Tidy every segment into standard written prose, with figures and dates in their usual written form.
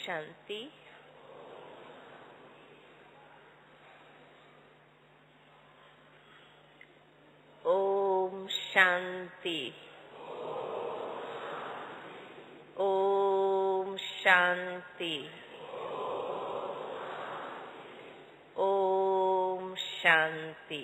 शांति। ओम शांति। ओम शांति। ओम शांति।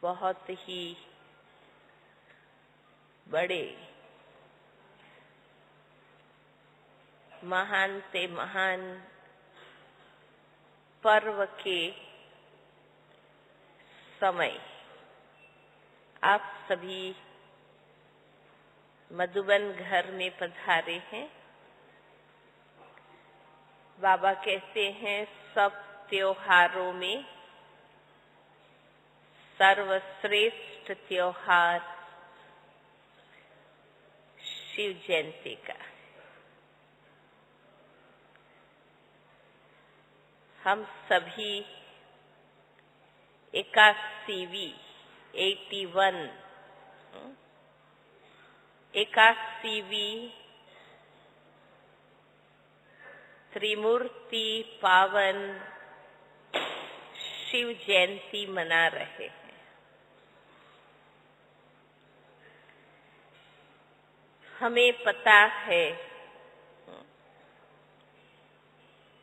बहुत ही बड़े महान से महान पर्व के समय आप सभी मधुबन घर में पधारे हैं। बाबा कहते हैं सब त्योहारों में सर्वश्रेष्ठ त्योहार शिव जयंती का। हम सभी 81वीं 81वीं त्रिमूर्ति पावन शिव जयंती मना रहे हैं। हमें पता है,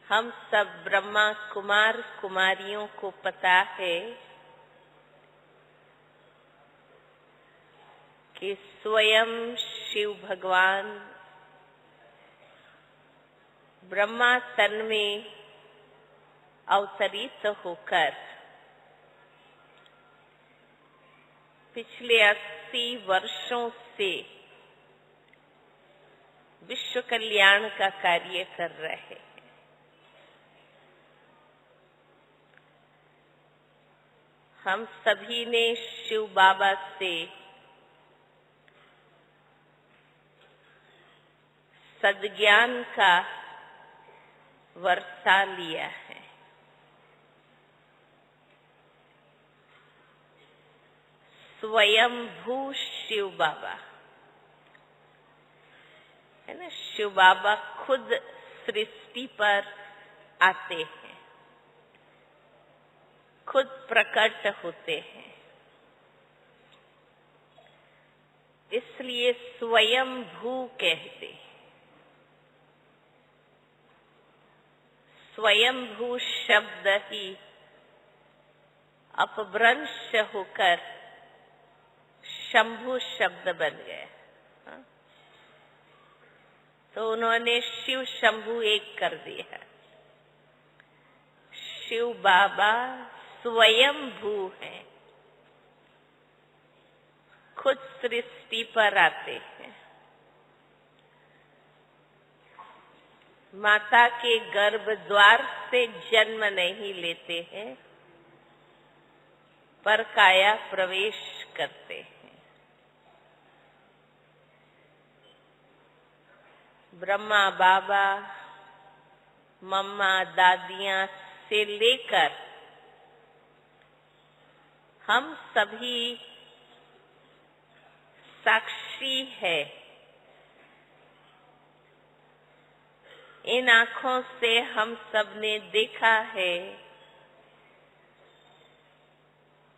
हम सब ब्रह्मा कुमार कुमारियों को पता है कि स्वयं शिव भगवान ब्रह्मा तन में अवतरित होकर पिछले 80 वर्षों से विश्व कल्याण का कार्य कर रहे हैं। हम सभी ने शिव बाबा से सद्ज्ञान का वर्षा लिया है। स्वयंभू शिव बाबा है ना। शिव बाबा खुद सृष्टि पर आते हैं, खुद प्रकट होते हैं। इसलिए स्वयंभू कहते हैं। स्वयंभू शब्द ही अपभ्रंश होकर शंभु शब्द बन गया। तो उन्होंने शिव शंभु एक कर दिया। शिव बाबा स्वयंभू हैं, खुद सृष्टि पर आते हैं। माता के गर्भ द्वार से जन्म नहीं लेते हैं, पर काया प्रवेश करते हैं। ब्रह्मा बाबा, मम्मा दादियां से लेकर हम सभी साक्षी है। इन आँखों से हम सब ने देखा है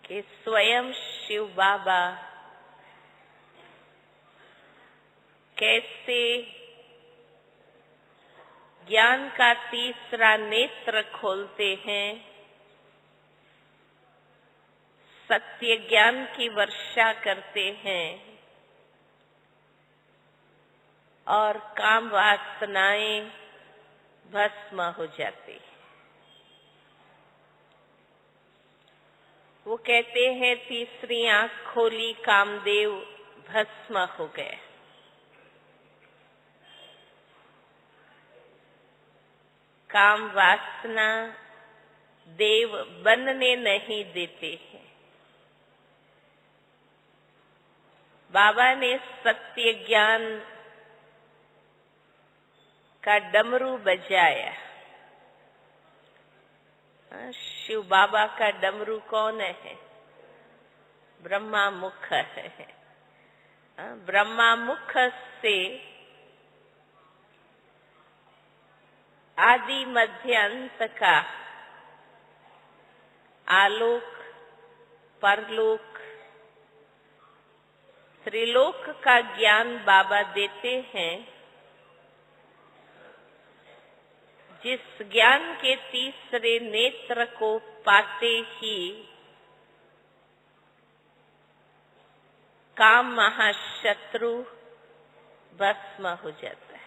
कि स्वयं शिव बाबा कैसे ज्ञान का तीसरा नेत्र खोलते हैं, सत्य ज्ञान की वर्षा करते हैं और काम वासनाएं भस्म हो जाती। वो कहते हैं तीसरी आंख खोली कामदेव भस्म हो गए। काम वासना देव बनने नहीं देते हैं। बाबा ने सत्य ज्ञान का डमरू बजाया। शिव बाबा का डमरू कौन है? ब्रह्मा मुख है। ब्रह्मा मुख से आदि मध्य अंत का आलोक, परलोक, त्रिलोक का ज्ञान बाबा देते हैं। जिस ज्ञान के तीसरे नेत्र को पाते ही काम महाशत्रु भस्म हो जाता है।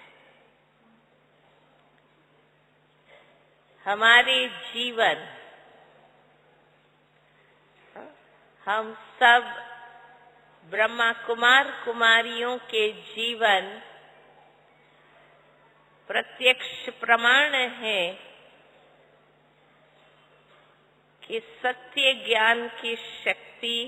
हमारे जीवन, हम सब ब्रह्मा कुमार कुमारियों के जीवन प्रत्यक्ष प्रमाण है कि सत्य ज्ञान की शक्ति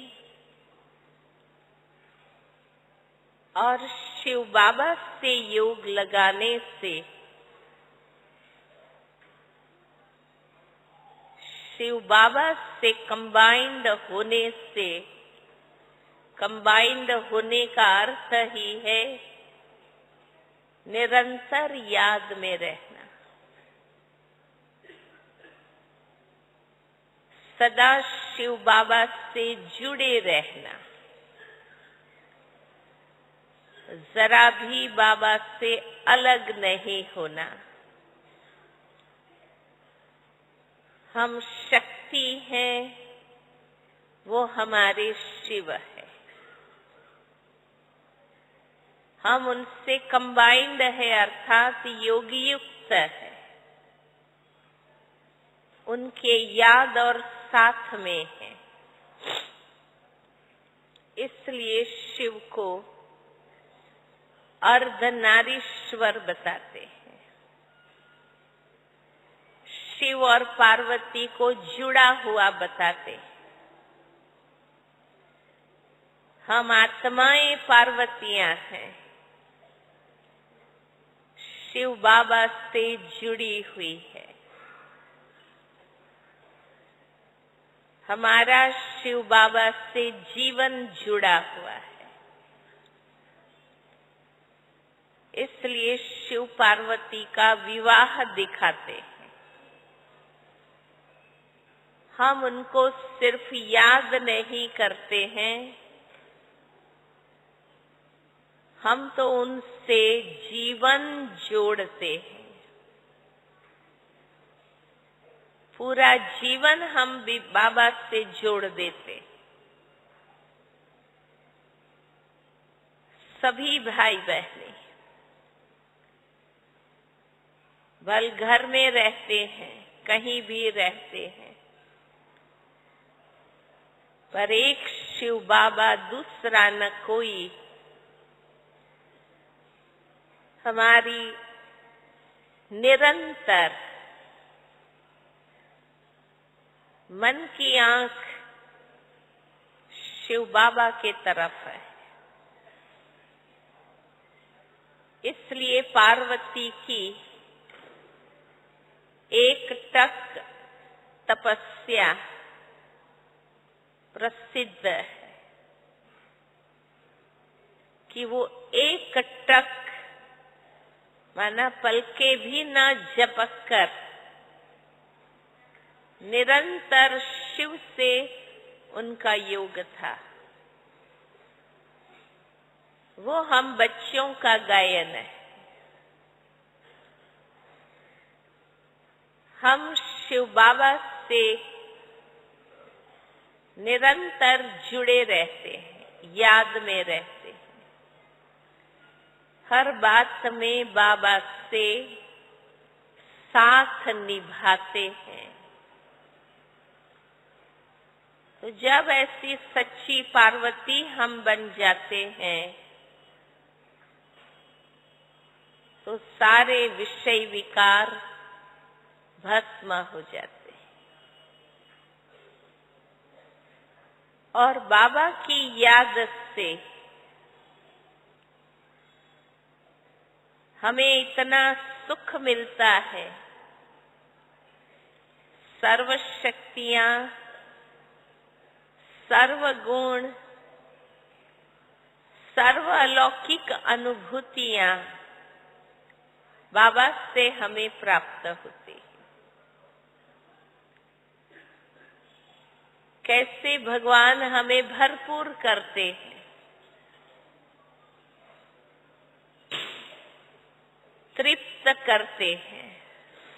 और शिव बाबा से योग लगाने से, शिव बाबा से कंबाइंड होने से, कंबाइंड होने का अर्थ ही है निरंतर याद में रहना, सदा शिव बाबा से जुड़े रहना, जरा भी बाबा से अलग नहीं होना। हम शक्ति हैं, वो हमारे शिव है। हम उनसे कंबाइंड है, अर्थात योगी युक्त है। उनके याद और साथ में है। इसलिए शिव को अर्धनारीश्वर बताते हैं। शिव और पार्वती को जुड़ा हुआ बताते हैं। हम आत्माएं पार्वतियां हैं, शिव बाबा से जुड़ी हुई है। हमारा शिव बाबा से जीवन जुड़ा हुआ है। इसलिए शिव पार्वती का विवाह दिखाते हैं। हम उनको सिर्फ याद नहीं करते हैं, हम तो उनसे जीवन जोड़ते हैं। पूरा जीवन हम भी बाबा से जोड़ देते। सभी भाई बहनें भल घर में रहते हैं, कहीं भी रहते हैं, पर एक शिव बाबा दूसरा न कोई हमारी निरंतर मन की आंख शिव बाबा के तरफ है। इसलिए पार्वती की एक टक तपस्या प्रसिद्ध है कि वो एक टक माना पलके भी न झपक कर निरंतर शिव से उनका योग था। वो हम बच्चों का गायन है। हम शिव बाबा से निरंतर जुड़े रहते हैं, याद में रहते हैं। हर बात में बाबा से साथ निभाते हैं। तो जब ऐसी सच्ची पार्वती हम बन जाते हैं तो सारे विषय विकार भस्म हो जाते हैं और बाबा की याद से हमें इतना सुख मिलता है, सर्व शक्तियां, सर्व गुण, सर्व अलौकिक अनुभूतियां बाबा से हमें प्राप्त होती हैं। कैसे भगवान हमें भरपूर करते हैं, तृप्त करते हैं,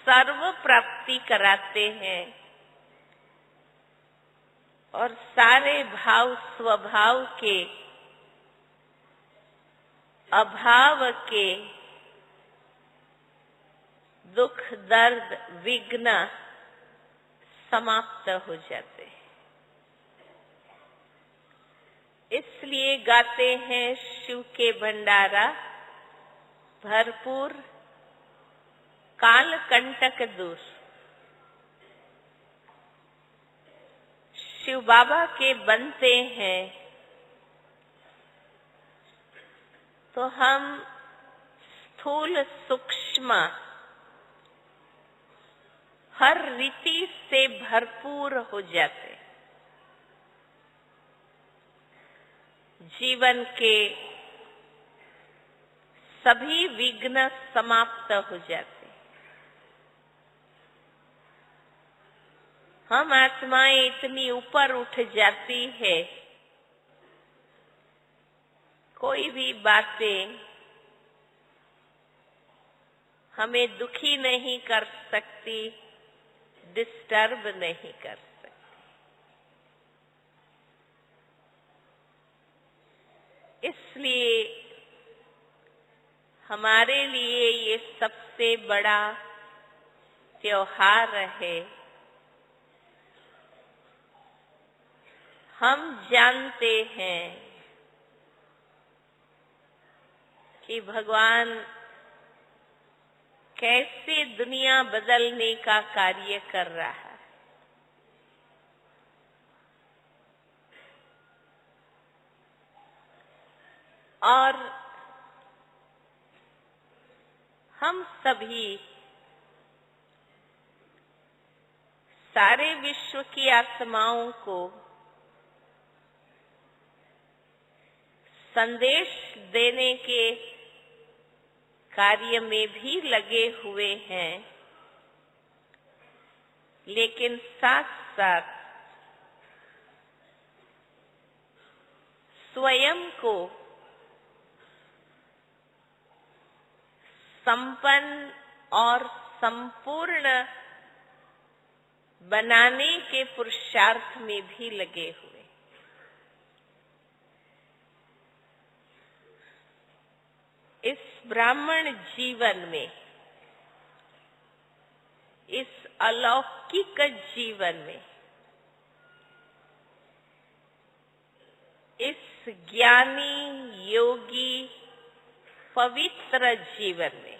सर्व प्राप्ति कराते हैं और सारे भाव स्वभाव के, अभाव के, दुख दर्द विघ्न समाप्त हो जाते हैं। इसलिए गाते हैं शिव के भंडारा भरपूर, काल कंटक दूर। शिव बाबा के बनते हैं तो हम स्थूल सूक्ष्म हर रीति से भरपूर हो जाते, जीवन के सभी विघ्न समाप्त हो जाते। हम आत्माएं इतनी ऊपर उठ जाती है, कोई भी बातें हमें दुखी नहीं कर सकती, डिस्टर्ब नहीं कर सकती। इसलिए हमारे लिए ये सबसे बड़ा त्योहार है। हम जानते हैं कि भगवान कैसे दुनिया बदलने का कार्य कर रहा है। और हम सभी सारे विश्व की आत्माओं को संदेश देने के कार्य में भी लगे हुए हैं, लेकिन साथ साथ स्वयं को संपन्न और संपूर्ण बनाने के पुरुषार्थ में भी लगे हुए। इस ब्राह्मण जीवन में, इस अलौकिक जीवन में, इस ज्ञानी योगी पवित्र जीवन में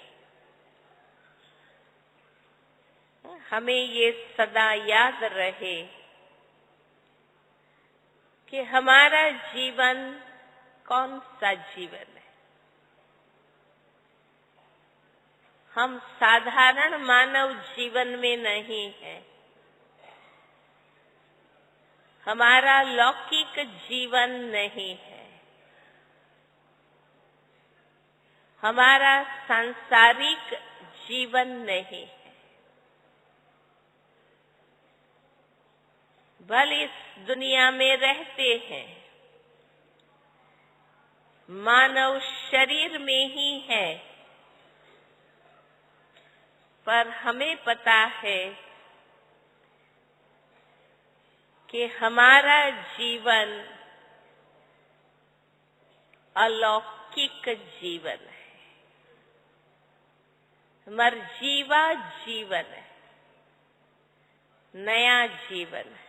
हमें ये सदा याद रहे कि हमारा जीवन कौन सा जीवन है। हम साधारण मानव जीवन में नहीं हैं। हमारा लौकिक जीवन नहीं है। हमारा सांसारिक जीवन नहीं है। भले इस दुनिया में रहते हैं, मानव शरीर में ही है, पर हमें पता है कि हमारा जीवन अलौकिक जीवन है, मर्जीवा जीवन है, नया जीवन है।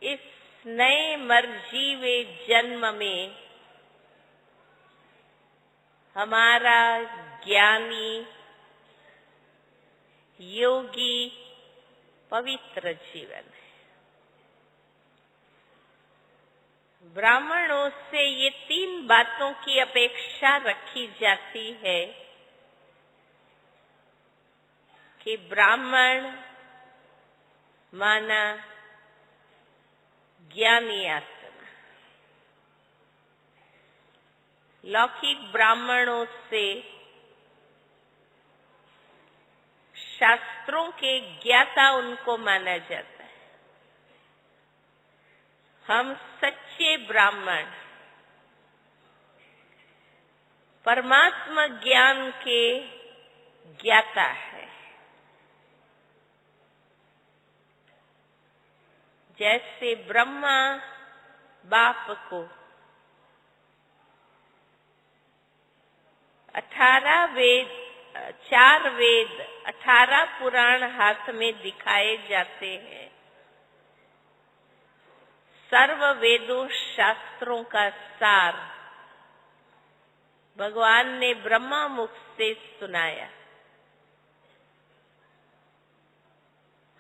इस नए मर्जीवे जन्म में हमारा ज्ञानी योगी पवित्र जीवन है। ब्राह्मणों से ये 3 बातों की अपेक्षा रखी जाती है कि ब्राह्मण माना ज्ञानी आत्मा। लौकिक ब्राह्मणों से शास्त्रों के ज्ञाता उनको माना जाता है। हम सच्चे ब्राह्मण परमात्मा ज्ञान के ज्ञाता है। जैसे ब्रह्मा बाप को 18 वेद 4 वेद 18 पुराण हाथ में दिखाए जाते हैं। सर्व वेदों शास्त्रों का सार भगवान ने ब्रह्मा मुख से सुनाया।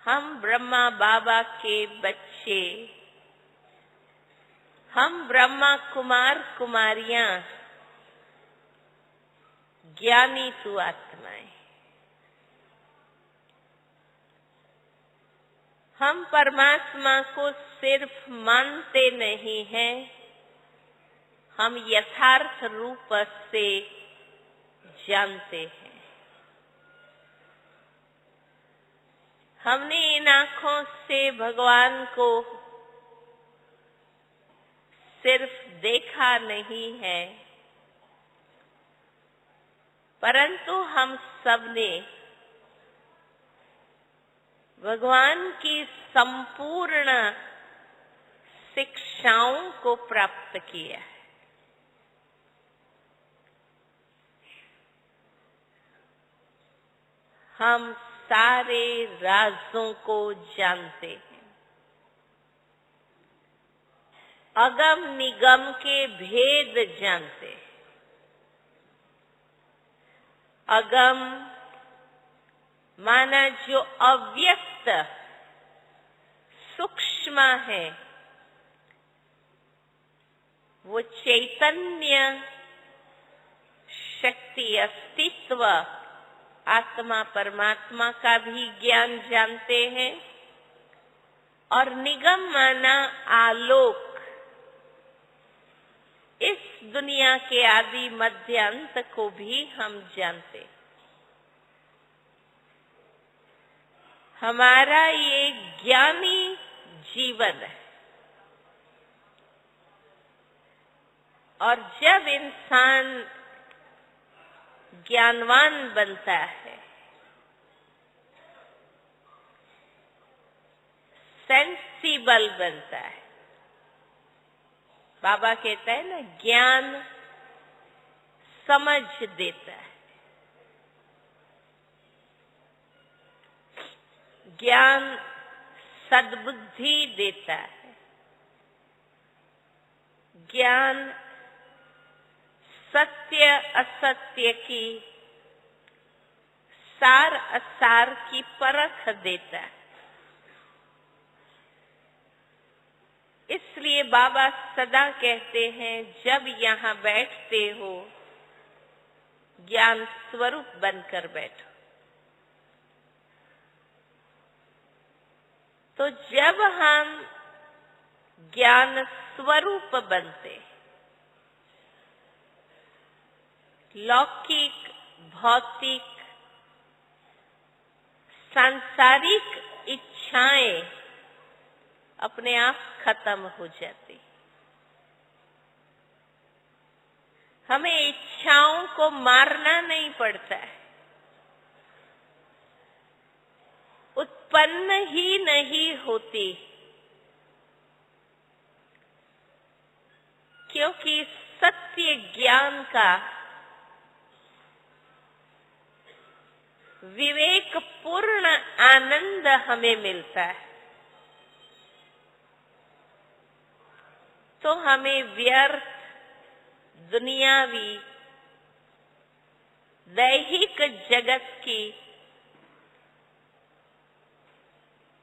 हम ब्रह्मा बाबा के बच्चे, हम ब्रह्मा कुमार कुमारियां, ज्ञानी तू आत्माएं। हम परमात्मा को सिर्फ मानते नहीं हैं, हम यथार्थ रूप से जानते हैं। हमने इन आँखों से भगवान को सिर्फ देखा नहीं है, परंतु हम सबने भगवान की संपूर्ण शिक्षाओं को प्राप्त किया है। हम सारे राजों को जानते हैं। अगम निगम के भेद जानते हैं। अगम माना जो अव्यक्त सूक्ष्म है, वो चैतन्य शक्ति अस्तित्व आत्मा परमात्मा का भी ज्ञान जानते हैं। और निगम माना आलोक, इस दुनिया के आदि मध्य अंत को भी हम जानते। हमारा ये ज्ञानी जीवन है। और जब इंसान ज्ञानवान बनता है, सेंसिबल बनता है, बाबा कहता है ना, ज्ञान समझ देता है। ज्ञान सद्बुद्धि देता है। ज्ञान सत्य असत्य की, सार असार की परख देता है। इसलिए बाबा सदा कहते हैं, जब यहाँ बैठते हो ज्ञान स्वरूप बनकर बैठो। तो जब हम ज्ञान स्वरूप बनते, लौकिक भौतिक सांसारिक इच्छाएं अपने आप खत्म हो जाती। हमें इच्छाओं को मारना नहीं पड़ता है, उत्पन्न ही नहीं होती, क्योंकि सत्य ज्ञान का विवेक पूर्ण आनंद हमें मिलता है। तो हमें व्यर्थ दुनियावी दैहिक जगत की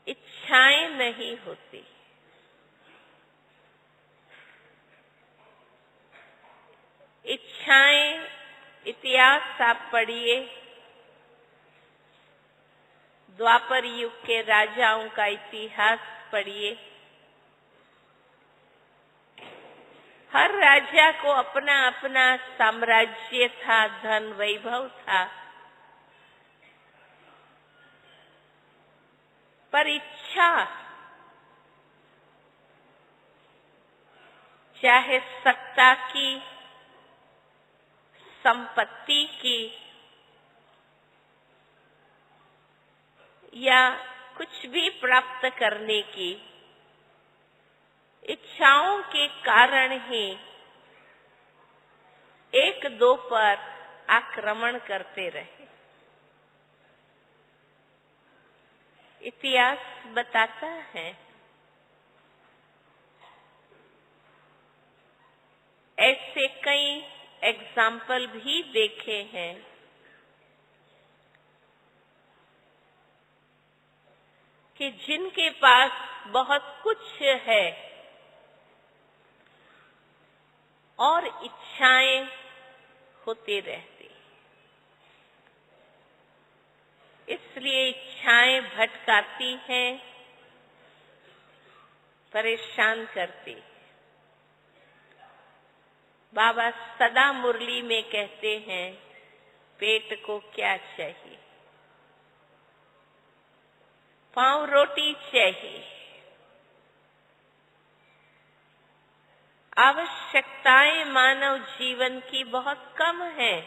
इच्छाएं नहीं होती। इच्छाएं, इतिहास आप पढ़िए, द्वापर युग के राजाओं का इतिहास पढ़िए। हर राजा को अपना अपना साम्राज्य था, धन वैभव था, पर इच्छा, चाहे सत्ता की, संपत्ति की या कुछ भी प्राप्त करने की, इच्छाओं के कारण ही एक दो पर आक्रमण करते रहे। इतिहास बताता है ऐसे कई एग्जाम्पल भी देखे हैं कि जिनके पास बहुत कुछ है और इच्छाएं होती रहती, इसलिए इच्छाएं भटकाती हैं, परेशान करती। बाबा सदा मुरली में कहते हैं, पेट को क्या चाहिए? पांव रोटी चाहिए। आवश्यकताएं मानव जीवन की बहुत कम हैं,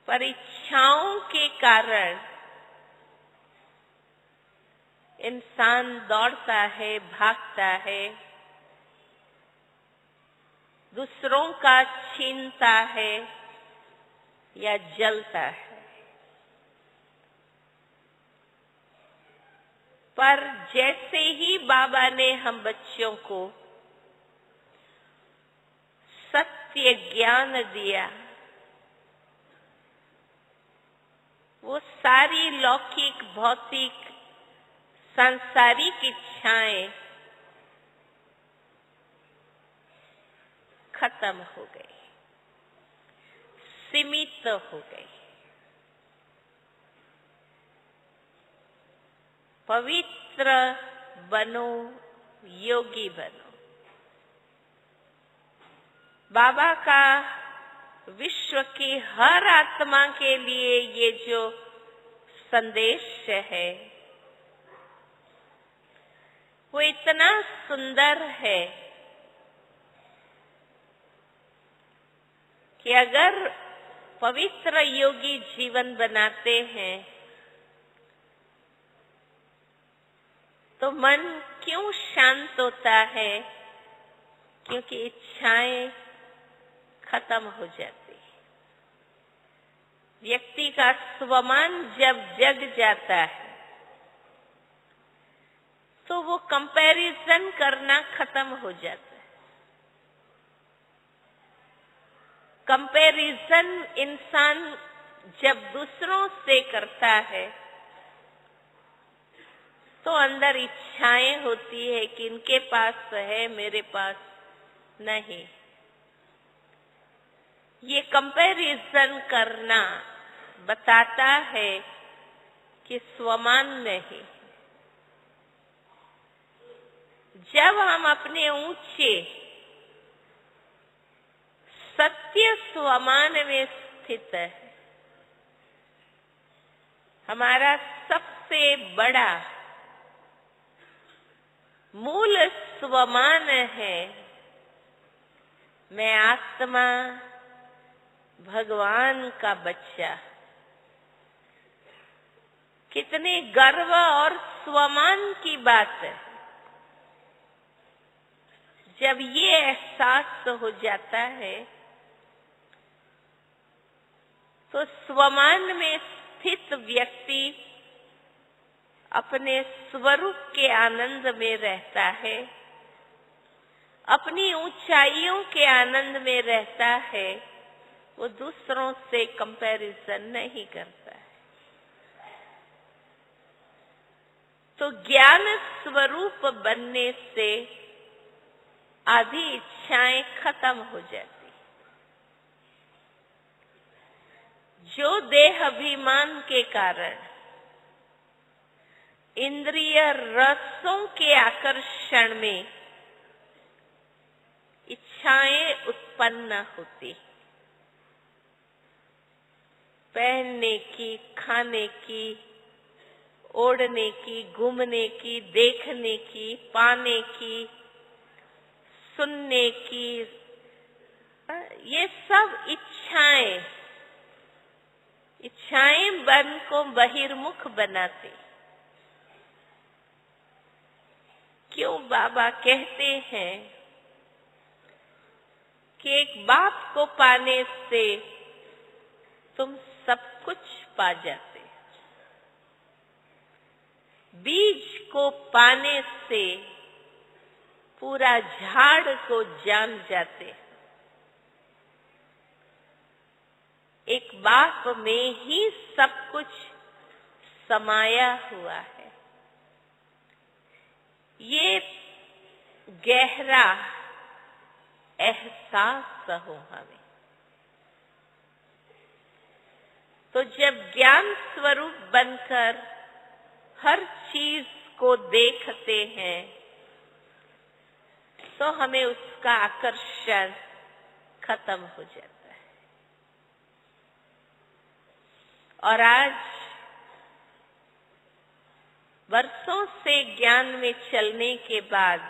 पर इच्छाओं के कारण इंसान दौड़ता है, भागता है, दूसरों का छीनता है या जलता है। पर जैसे ही बाबा ने हम बच्चों को सत्य ज्ञान दिया, वो सारी लौकिक, भौतिक, सांसारिक इच्छाएं खत्म हो गई, सीमित हो गई। पवित्र बनो, योगी बनो। बाबा का विश्व की हर आत्मा के लिए ये जो संदेश है, वो इतना सुंदर है कि अगर पवित्र योगी जीवन बनाते हैं तो मन क्यों शांत होता है? क्योंकि इच्छाएं खत्म हो जाती। व्यक्ति का स्वमान जब जग जाता है तो वो कंपैरिजन करना खत्म हो जाता है। कंपैरिजन इंसान जब दूसरों से करता है तो अंदर इच्छाएं होती है कि इनके पास है, मेरे पास नहीं। ये कंपैरिजन करना बताता है कि स्वमान नहीं। जब हम अपने ऊंचे सत्य स्वमान में स्थित है, हमारा सबसे बड़ा मूल स्वमान है, मैं आत्मा, भगवान का बच्चा। कितने गर्व और स्वमान की बात है। जब ये एहसास हो जाता है तो स्वमान में स्थित व्यक्ति अपने स्वरूप के आनंद में रहता है, अपनी ऊंचाइयों के आनंद में रहता है। वो दूसरों से कंपैरिजन नहीं करता है। तो ज्ञान स्वरूप बनने से आधी इच्छाएं खत्म हो जाती। जो देह अभिमान के कारण इंद्रिय रसों के आकर्षण में इच्छाएं उत्पन्न होती, पहनने की, खाने की, ओढ़ने की, घूमने की, देखने की, पाने की, सुनने की, ये सब इच्छाएं मन को बहिर्मुख बनाती। क्यों बाबा कहते हैं कि एक बाप को पाने से तुम सब कुछ पा जाते, बीज को पाने से पूरा झाड़ को जान जाते। एक बाप में ही सब कुछ समाया हुआ है। ये गहरा एहसास हो हमें। तो जब ज्ञान स्वरूप बनकर हर चीज को देखते हैं तो हमें उसका आकर्षण खत्म हो जाता है। और आज वर्षों से ज्ञान में चलने के बाद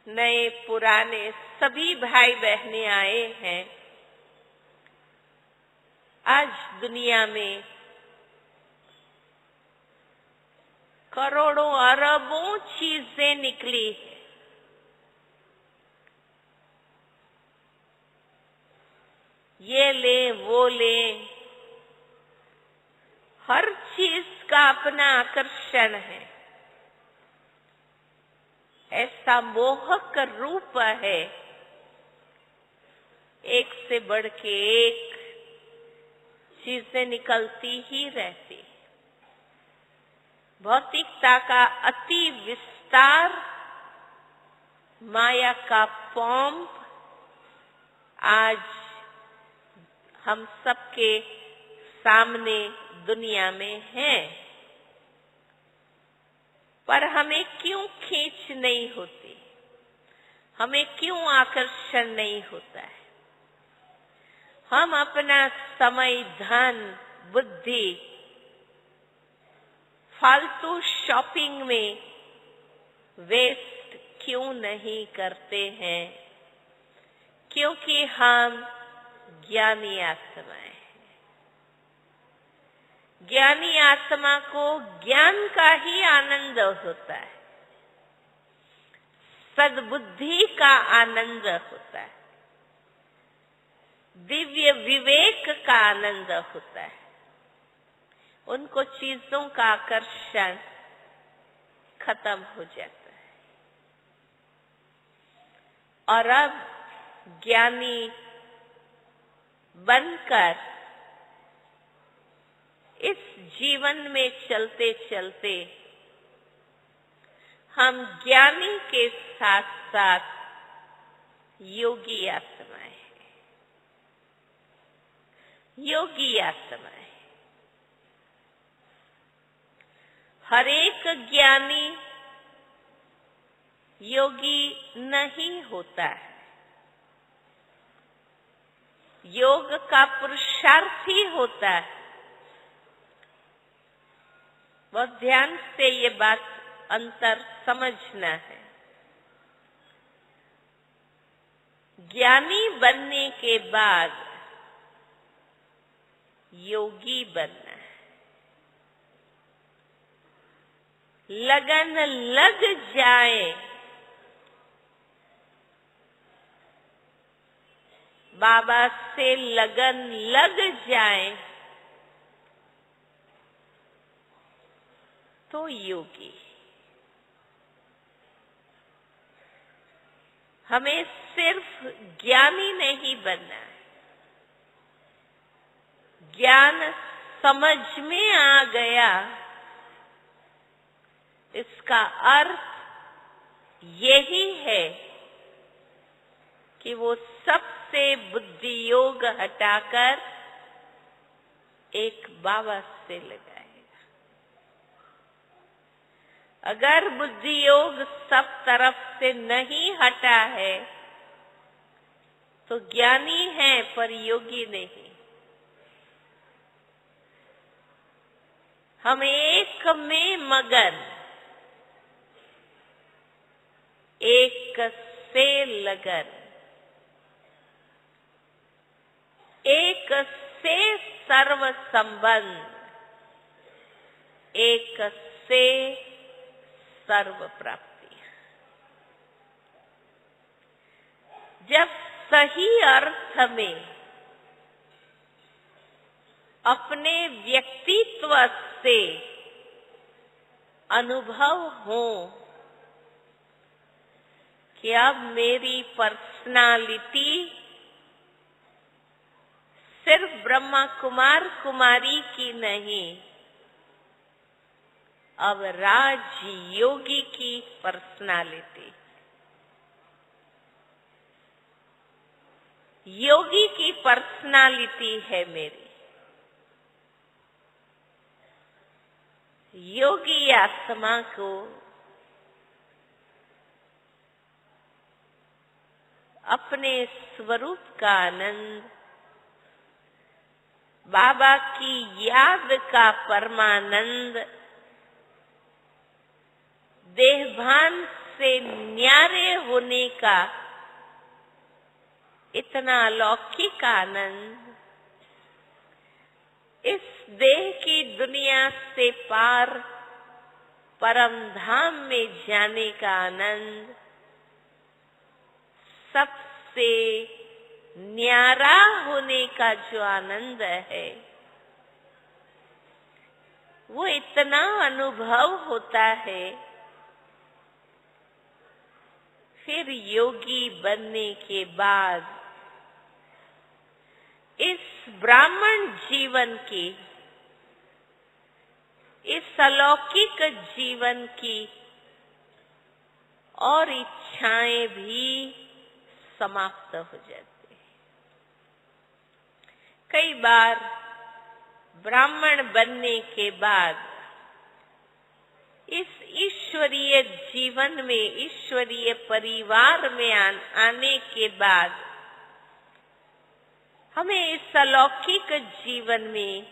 नए पुराने सभी भाई बहनें आए हैं। आज दुनिया में करोड़ों अरबों चीजें निकली है। ये ले वो ले, हर चीज का अपना आकर्षण है। ऐसा मोहक रूप है, एक से बढ़ के एक चीजें निकलती ही रहती। भौतिकता का अति विस्तार, माया का पोंप आज हम सबके सामने दुनिया में है। पर हमें क्यों खींच नहीं होती, हमें क्यों आकर्षण नहीं होता है? हम अपना समय, धन, बुद्धि फालतू शॉपिंग में वेस्ट क्यों नहीं करते हैं? क्योंकि हम ज्ञानी आत्माएं हैं। ज्ञानी आत्मा को ज्ञान का ही आनंद होता है, सद्बुद्धि का आनंद होता है, दिव्य विवेक का आनंद होता है। उनको चीजों का आकर्षण खत्म हो जाता है। और अब ज्ञानी बनकर इस जीवन में चलते चलते हम ज्ञानी के साथ साथ योगी आत्माएं हैं। योगी आत्माएं, हर एक ज्ञानी योगी नहीं होता है। योग का पुरुषार्थी होता है। बहुत ध्यान से ये बात अंतर समझना है। ज्ञानी बनने के बाद योगी बनना है। लगन लग जाए, बाबा से लगन लग जाए तो योगी। हमें सिर्फ ज्ञानी नहीं बनना है। ज्ञान समझ में आ गया, इसका अर्थ यही है कि वो सबसे बुद्धि योग हटाकर एक बाबा से लगाएगा। अगर बुद्धि योग सब तरफ से नहीं हटा है तो ज्ञानी है पर योगी नहीं। हम एक में मगन, एक से लगन, एक से सर्व संबंध, एक से सर्व प्राप्ति। जब सही अर्थ में अपने व्यक्तित्व से अनुभव हो कि अब मेरी पर्सनालिटी सिर्फ ब्रह्मा कुमार कुमारी की नहीं, अब राज योगी की पर्सनालिटी, योगी की पर्सनालिटी है मेरी। योगी आत्मा को अपने स्वरूप का आनंद, बाबा की याद का परमानंद, देहभान से न्यारे होने का इतना अलौकिक आनंद, इस देह की दुनिया से पार परम धाम में जाने का आनंद, सबसे न्यारा होने का जो आनंद है, वो इतना अनुभव होता है। फिर योगी बनने के बाद इस ब्राह्मण जीवन की, इस अलौकिक जीवन की और इच्छाएं भी समाप्त हो जाती हैं। कई बार ब्राह्मण बनने के बाद इस ईश्वरीय जीवन में, ईश्वरीय परिवार में आने के बाद हमें इस अलौकिक जीवन में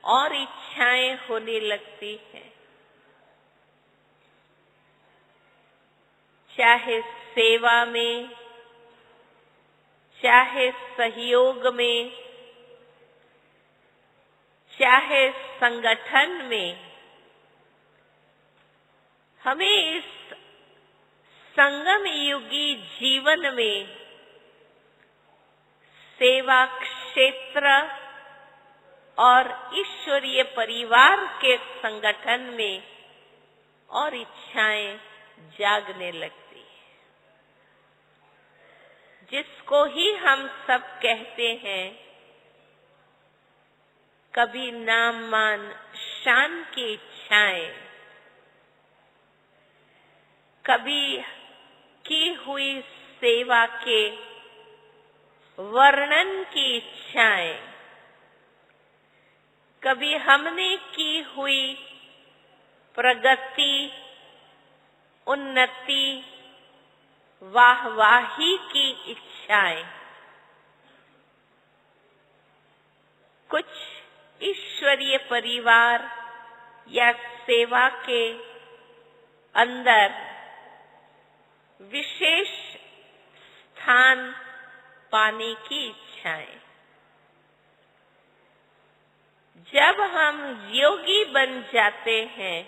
और इच्छाएं होने लगती हैं। चाहे सेवा में, चाहे सहयोग में, चाहे संगठन में, हमें इस संगम युगी जीवन में सेवा क्षेत्र और ईश्वरीय परिवार के संगठन में और इच्छाएं जागने लगती है, जिसको ही हम सब कहते हैं कभी नाम मान शान की इच्छाएं, कभी की हुई सेवा के वर्णन की इच्छाएं, कभी हमने की हुई प्रगति, उन्नति, वाहवाही की इच्छाएं, कुछ ईश्वरीय परिवार या सेवा के अंदर विशेष स्थान पाने की इच्छाएं। जब हम योगी बन जाते हैं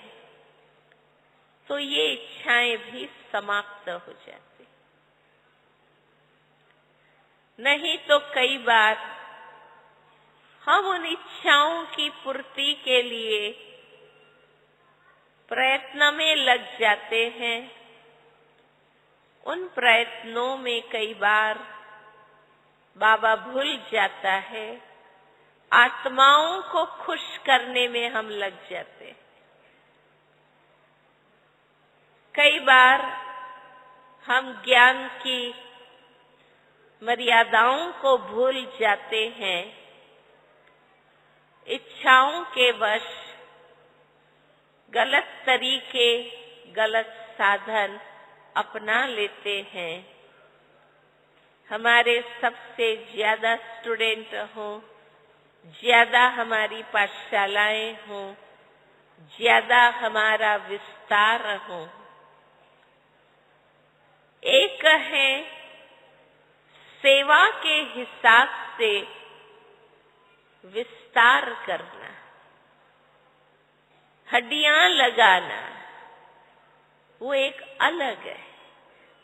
तो ये इच्छाएं भी समाप्त हो जाती। नहीं तो कई बार हम उन इच्छाओं की पूर्ति के लिए प्रयत्न में लग जाते हैं। उन प्रयत्नों में कई बार बाबा भूल जाता है, आत्माओं को खुश करने में हम लग जाते हैं। कई बार हम ज्ञान की मर्यादाओं को भूल जाते हैं, इच्छाओं के वश गलत तरीके, गलत साधन अपना लेते हैं। हमारे सबसे ज्यादा स्टूडेंट हों, ज्यादा हमारी पाठशालाएं हों, ज्यादा हमारा विस्तार हो, एक है सेवा के हिसाब से विस्तार करना, हड्डियां लगाना, वो एक अलग है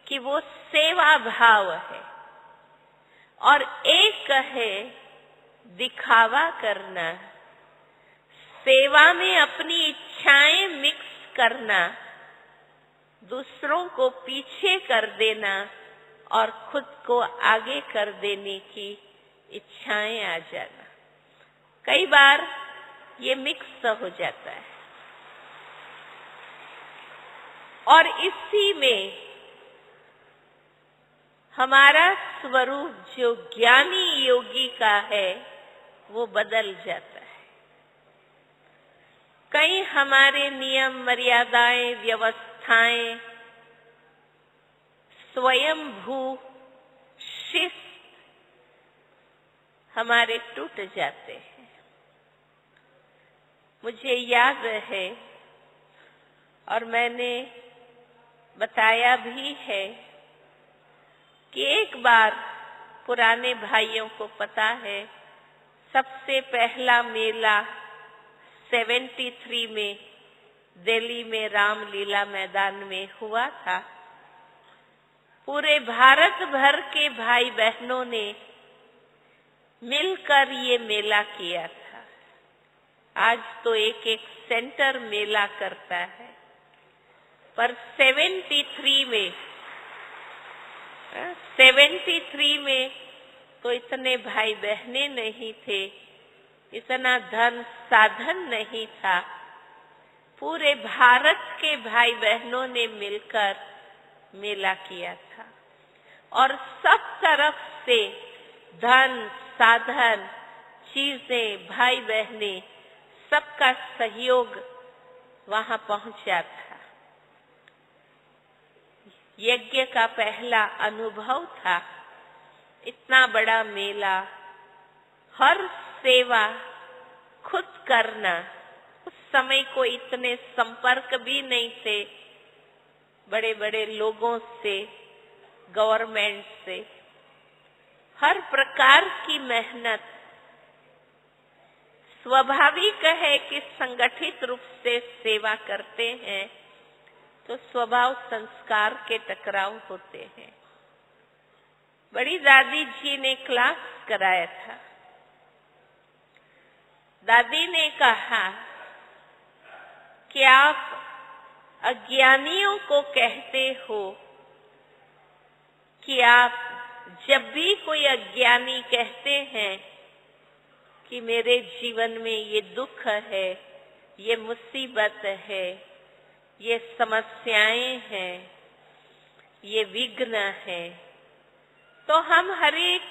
कि वो सेवा भाव है। और एक है दिखावा करना, सेवा में अपनी इच्छाएं मिक्स करना, दूसरों को पीछे कर देना और खुद को आगे कर देने की इच्छाएं आ जाना। कई बार ये मिक्स हो जाता है और इसी में हमारा स्वरूप जो ज्ञानी योगी का है वो बदल जाता है। कई हमारे नियम, मर्यादाएं, व्यवस्थाएं, स्वयंभू शिस्त हमारे टूट जाते हैं। मुझे याद है और मैंने बताया भी है कि एक बार पुराने भाइयों को पता है, सबसे पहला मेला 73 में दिल्ली में रामलीला मैदान में हुआ था। पूरे भारत भर के भाई बहनों ने मिलकर ये मेला किया था। आज तो एक एक सेंटर मेला करता है, पर 73 में तो इतने भाई बहने नहीं थे, इतना धन साधन नहीं था। पूरे भारत के भाई बहनों ने मिलकर मेला किया था और सब तरफ से धन, साधन, चीजें, भाई बहने, सबका सहयोग वहां पहुंचा था। यज्ञ का पहला अनुभव था। इतना बड़ा मेला, हर सेवा खुद करना। उस समय को इतने संपर्क भी नहीं थे बड़े बड़े लोगों से, गवर्नमेंट से। हर प्रकार की मेहनत। स्वाभाविक है कि संगठित रूप से सेवा करते हैं तो स्वभाव संस्कार के टकराव होते हैं। बड़ी दादी जी ने क्लास कराया था। दादी ने कहा कि आप अज्ञानियों को कहते हो कि आप जब भी कोई अज्ञानी कहते हैं कि मेरे जीवन में ये दुख है, ये मुसीबत है, ये समस्याएं हैं, ये विघ्न है, तो हम हर एक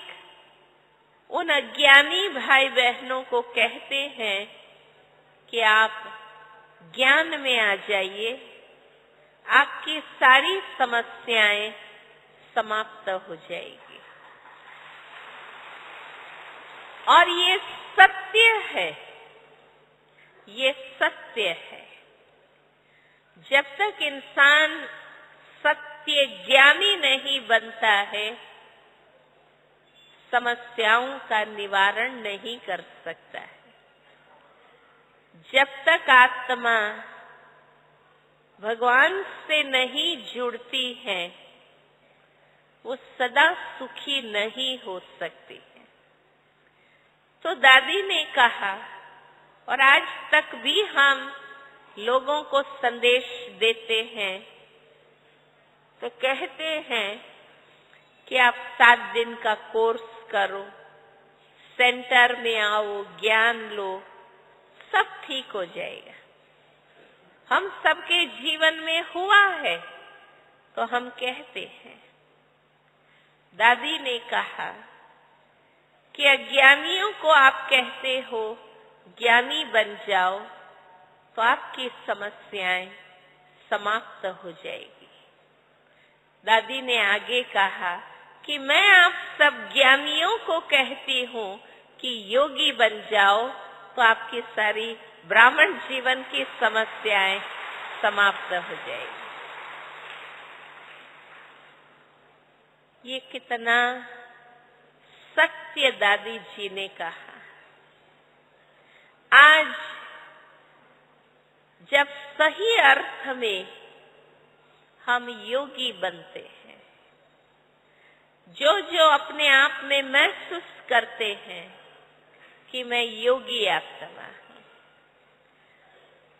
उन अज्ञानी भाई बहनों को कहते हैं कि आप ज्ञान में आ जाइए, आपकी सारी समस्याएं समाप्त हो जाएगी। और ये सत्य है, ये सत्य है। जब तक इंसान सत्य ज्ञानी नहीं बनता है, समस्याओं का निवारण नहीं कर सकता है। जब तक आत्मा भगवान से नहीं जुड़ती है, वो सदा सुखी नहीं हो सकती है। तो दादी ने कहा, और आज तक भी हम लोगों को संदेश देते हैं, तो कहते हैं कि आप 7 दिन का कोर्स करो, सेंटर में आओ, ज्ञान लो, सब ठीक हो जाएगा। हम सबके जीवन में हुआ है तो हम कहते हैं, दादी ने कहा कि अज्ञानियों को आप कहते हो ज्ञानी बन जाओ तो आपकी समस्याएं समाप्त हो जाएगी। दादी ने आगे कहा कि मैं आप सब ज्ञानियों को कहती हूँ कि योगी बन जाओ तो आपकी सारी ब्राह्मण जीवन की समस्याएं समाप्त हो जाएगी। ये कितना सत्य दादी जी ने कहा। आज जब सही अर्थ में हम योगी बनते हैं, जो जो अपने आप में महसूस करते हैं कि मैं योगी आत्मा हूं,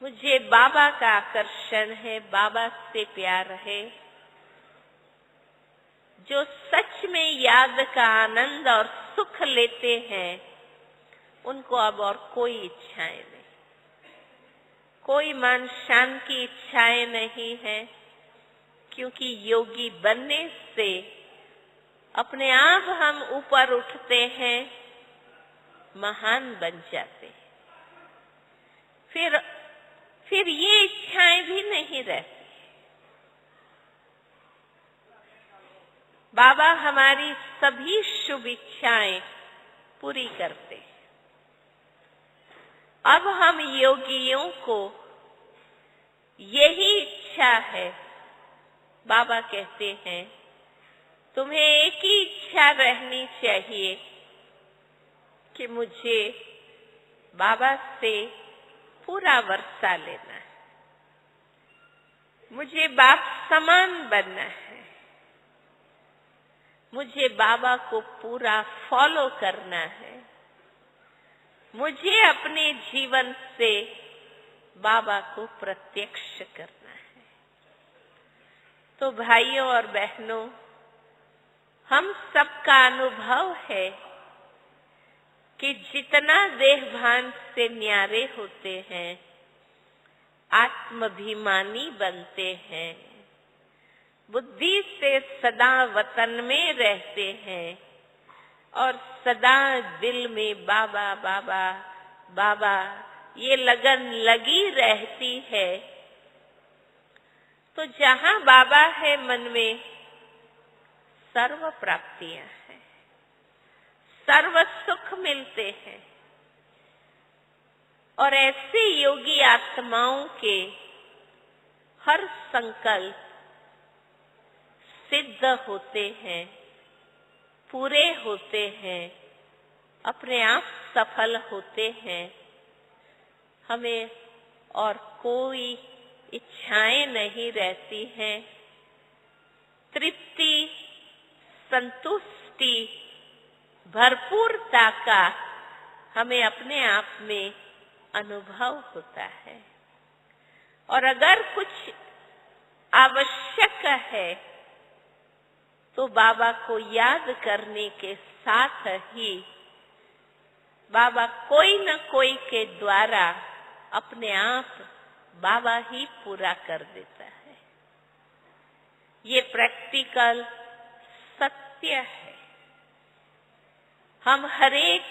मुझे बाबा का आकर्षण है, बाबा से प्यार है, जो सच में याद का आनंद और सुख लेते हैं, उनको अब और कोई इच्छाएं नहीं, कोई मन शांति की इच्छाएं नहीं है, क्योंकि योगी बनने से अपने आप हम ऊपर उठते हैं, महान बन जाते हैं। फिर ये इच्छाएं भी नहीं रहती। बाबा हमारी सभी शुभ इच्छाएं पूरी करते हैं। अब हम योगियों को यही इच्छा है। बाबा कहते हैं तुम्हें एक ही इच्छा रहनी चाहिए कि मुझे बाबा से पूरा वर्षा लेना है, मुझे बाप समान बनना है, मुझे बाबा को पूरा फॉलो करना है, मुझे अपने जीवन से बाबा को प्रत्यक्ष करना है। तो भाइयों और बहनों, हम सबका अनुभव है कि जितना देहभान से न्यारे होते हैं, आत्माभिमानी बनते हैं, बुद्धि से सदा वतन में रहते हैं और सदा दिल में बाबा बाबा बाबा ये लगन लगी रहती है, तो जहाँ बाबा है मन में सर्व प्राप्तियां हैं, सर्व सुख मिलते हैं। और ऐसे योगी आत्माओं के हर संकल्प सिद्ध होते हैं, पूरे होते हैं, अपने आप सफल होते हैं। हमें और कोई इच्छाएं नहीं रहती हैं। तृप्ति, संतुष्टि, भरपूरता का हमें अपने आप में अनुभव होता है। और अगर कुछ आवश्यक है तो बाबा को याद करने के साथ ही बाबा कोई न कोई के द्वारा अपने आप बाबा ही पूरा कर देता है। ये प्रैक्टिकल सत्य है। हम हरेक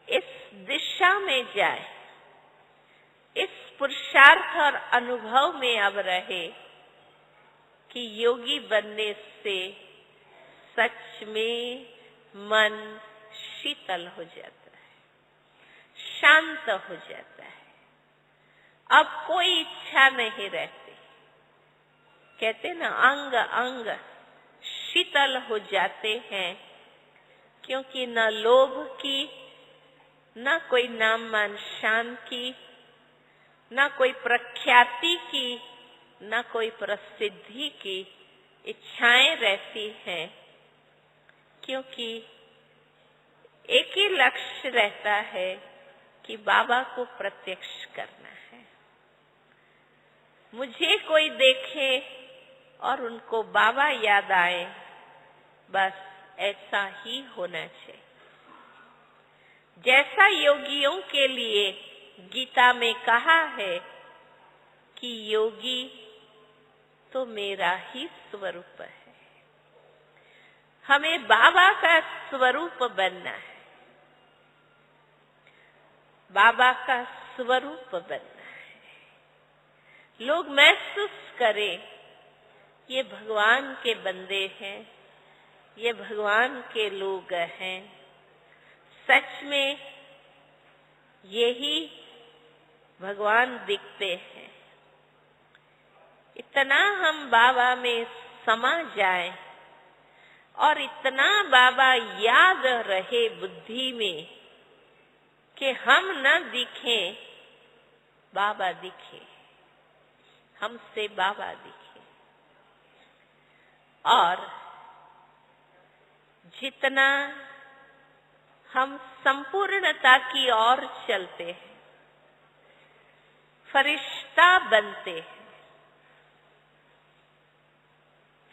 इस दिशा में जाए, इस पुरुषार्थ और अनुभव में अब रहे कि योगी बनने से सच में मन शीतल हो जाता है, शांत हो जाता है। अब कोई इच्छा नहीं रहती। कहते ना अंग अंग शीतल हो जाते हैं, क्योंकि न लोभ की, न कोई नाम मान शान की, न कोई प्रख्याति की, न कोई प्रसिद्धि की इच्छाएं रहती हैं, क्योंकि एक ही लक्ष्य रहता है कि बाबा को प्रत्यक्ष करना है। मुझे कोई देखे और उनको बाबा याद आए, बस ऐसा ही होना चाहिए। जैसा योगियों के लिए गीता में कहा है कि योगी तो मेरा ही स्वरूप है। हमें बाबा का स्वरूप बनना है, बाबा का स्वरूप बनना है। लोग महसूस करें ये भगवान के बंदे हैं, ये भगवान के लोग हैं। सच में यही भगवान दिखते हैं। इतना हम बाबा में समा जाए और इतना बाबा याद रहे बुद्धि में कि हम न दिखें, बाबा दिखे, हमसे बाबा दिखे। और जितना हम संपूर्णता की ओर चलते हैं, फरिश्ता बनते हैं।